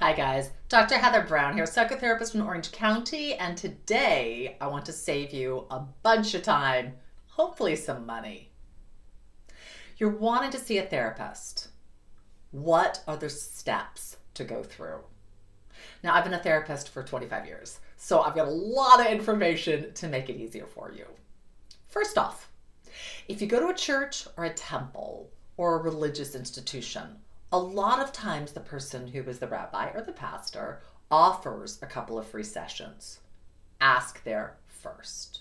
Hi guys, Dr. Heather Brown here, psychotherapist in Orange County, and today I want to save you a bunch of time, hopefully some money. You're wanting to see a therapist. What are the steps to go through? Now, I've been a therapist for 25 years, so I've got a lot of information to make it easier for you. First off, if you go to a church or a temple or a religious institution, a lot of times the person who is the rabbi or the pastor offers a couple of free sessions. Ask there first.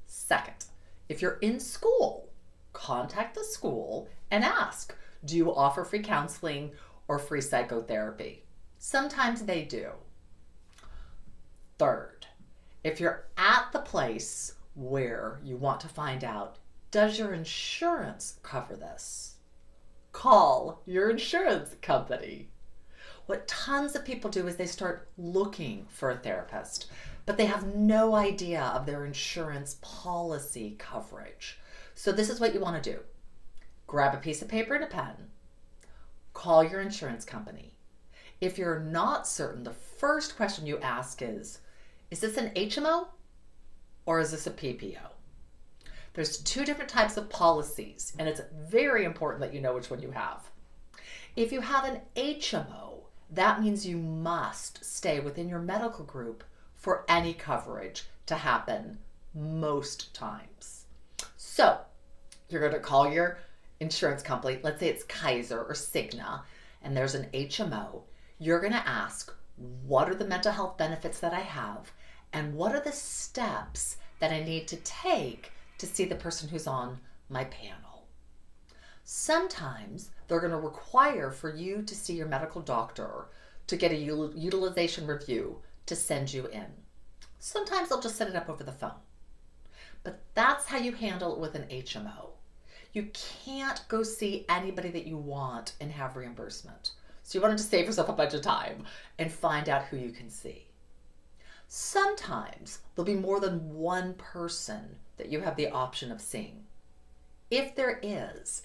Second, if you're in school, contact the school and ask, do you offer free counseling or free psychotherapy? Sometimes they do. Third, if you're at the place where you want to find out, does your insurance cover this? Call your insurance company. What tons of people do is they start looking for a therapist, but they have no idea of their insurance policy coverage. So this is what you want to do. Grab a piece of paper and a pen. Call your insurance company. If you're not certain, the first question you ask is this an HMO or is this a PPO? There's two different types of policies, and it's very important that you know which one you have. If you have an HMO, that means you must stay within your medical group for any coverage to happen most times. So you're going to call your insurance company, let's say it's Kaiser or Cigna, and there's an HMO. You're going to ask, what are the mental health benefits that I have, and what are the steps that I need to take to see the person who's on my panel. Sometimes they're going to require for you to see your medical doctor to get a utilization review to send you in. Sometimes they'll just set it up over the phone. But that's how you handle it with an HMO. You can't go see anybody that you want and have reimbursement. So you wanted to save yourself a bunch of time and find out who you can see. Sometimes there'll be more than one person that you have the option of seeing. If there is,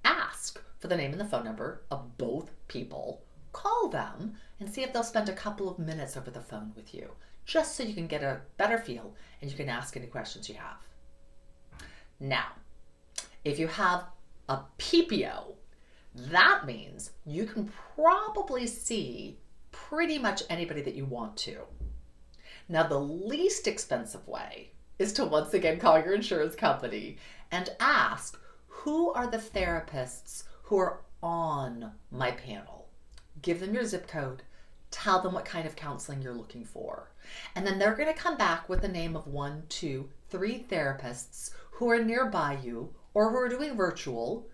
ask for the name and the phone number of both people, call them, and see if they'll spend a couple of minutes over the phone with you, just so you can get a better feel and you can ask any questions you have. Now, if you have a PPO, that means you can probably see pretty much anybody that you want to. Now, the least expensive way is to once again call your insurance company and ask, who are the therapists who are on my panel? Give them your zip code, tell them what kind of counseling you're looking for. And then they're going to come back with the name of 1, 2, 3 therapists who are nearby you or who are doing virtual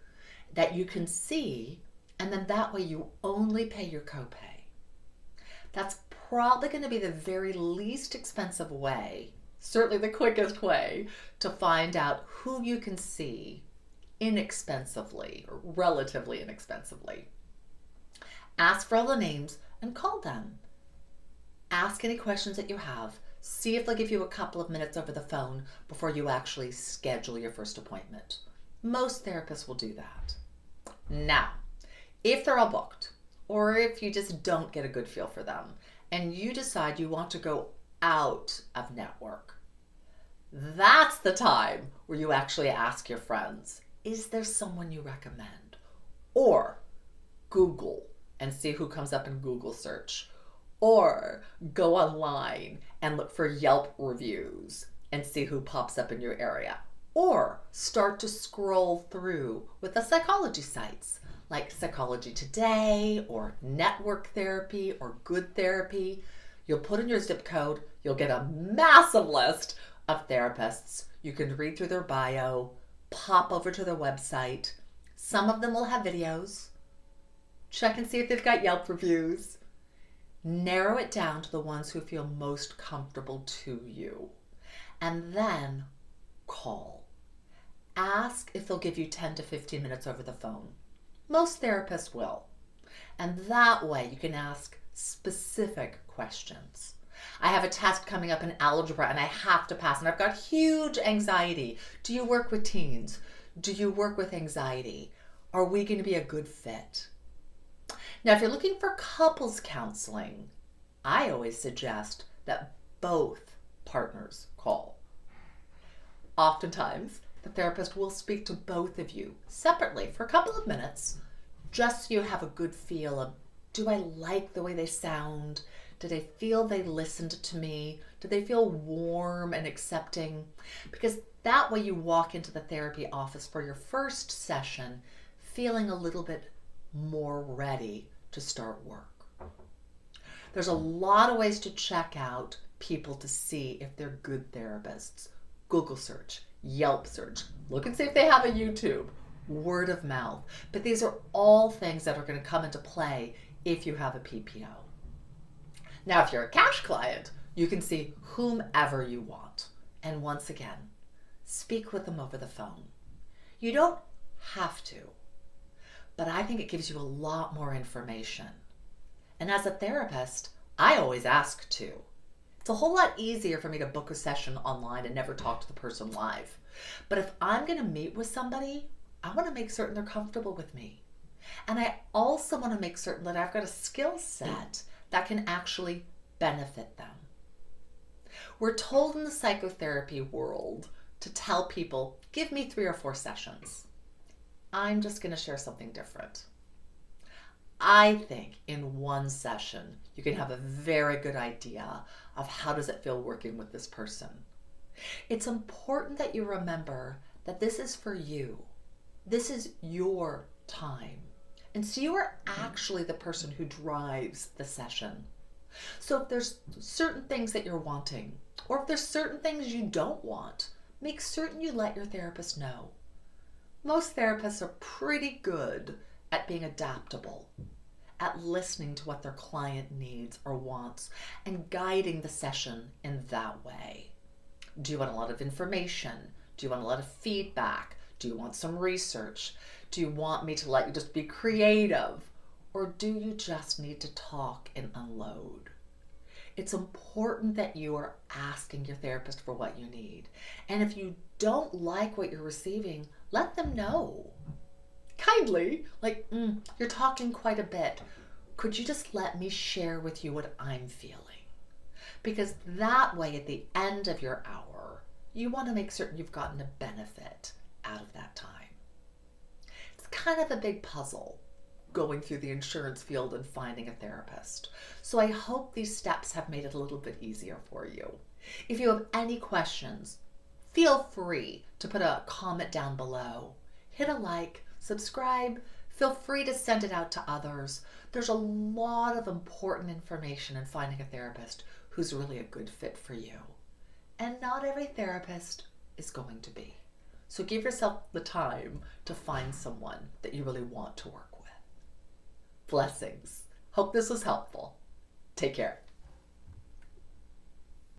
that you can see, and then that way you only pay your copay. That's probably going to be the very least expensive way, certainly the quickest way, to find out who you can see inexpensively, or relatively inexpensively. Ask for all the names and call them. Ask any questions that you have. See if they'll give you a couple of minutes over the phone before you actually schedule your first appointment. Most therapists will do that. Now, if they're all booked, or if you just don't get a good feel for them, and you decide you want to go out of network, that's the time where you actually ask your friends, is there someone you recommend? Or Google and see who comes up in Google search. Or go online and look for Yelp reviews and see who pops up in your area. Or start to scroll through with the psychology sites like Psychology Today or Network Therapy or Good Therapy. You'll put in your zip code, you'll get a massive list of therapists. You can read through their bio, pop over to their website. Some of them will have videos. Check and see if they've got Yelp reviews. Narrow it down to the ones who feel most comfortable to you. And then call. Ask if they'll give you 10 to 15 minutes over the phone. Most therapists will. And that way you can ask specific questions. I have a test coming up in algebra and I have to pass, and I've got huge anxiety. Do you work with teens? Do you work with anxiety? Are we going to be a good fit? Now, if you're looking for couples counseling, I always suggest that both partners call. Oftentimes, the therapist will speak to both of you separately for a couple of minutes, just so you have a good feel of, do I like the way they sound? Do they feel they listened to me? Do they feel warm and accepting? Because that way you walk into the therapy office for your first session feeling a little bit more ready to start work. There's a lot of ways to check out people to see if they're good therapists. Google search, Yelp search, look and see if they have a YouTube, word of mouth. But these are all things that are going to come into play if you have a PPO. Now, if you're a cash client, you can see whomever you want. And once again, speak with them over the phone. You don't have to, but I think it gives you a lot more information. And as a therapist, I always ask to. It's a whole lot easier for me to book a session online and never talk to the person live. But if I'm going to meet with somebody, I want to make certain they're comfortable with me. And I also want to make certain that I've got a skill set that can actually benefit them. We're told in the psychotherapy world to tell people, give me 3 or 4 sessions. I'm just going to share something different. I think in one session, you can have a very good idea of how does it feel working with this person. It's important that you remember that this is for you. This is your time. And so you are actually the person who drives the session. So if there's certain things that you're wanting, or if there's certain things you don't want, make certain you let your therapist know. Most therapists are pretty good at being adaptable, at listening to what their client needs or wants, and guiding the session in that way. Do you want a lot of information? Do you want a lot of feedback? Do you want some research? Do you want me to let you just be creative? Or do you just need to talk and unload? It's important that you are asking your therapist for what you need. And if you don't like what you're receiving, let them know. Kindly, like, you're talking quite a bit. Could you just let me share with you what I'm feeling? Because that way, at the end of your hour, you want to make certain you've gotten a benefit out of that time. It's kind of a big puzzle going through the insurance field and finding a therapist. So I hope these steps have made it a little bit easier for you. If you have any questions, feel free to put a comment down below. Hit a like, subscribe, feel free to send it out to others. There's a lot of important information in finding a therapist who's really a good fit for you. And not every therapist is going to be. So give yourself the time to find someone that you really want to work with. Blessings. Hope this was helpful. Take care.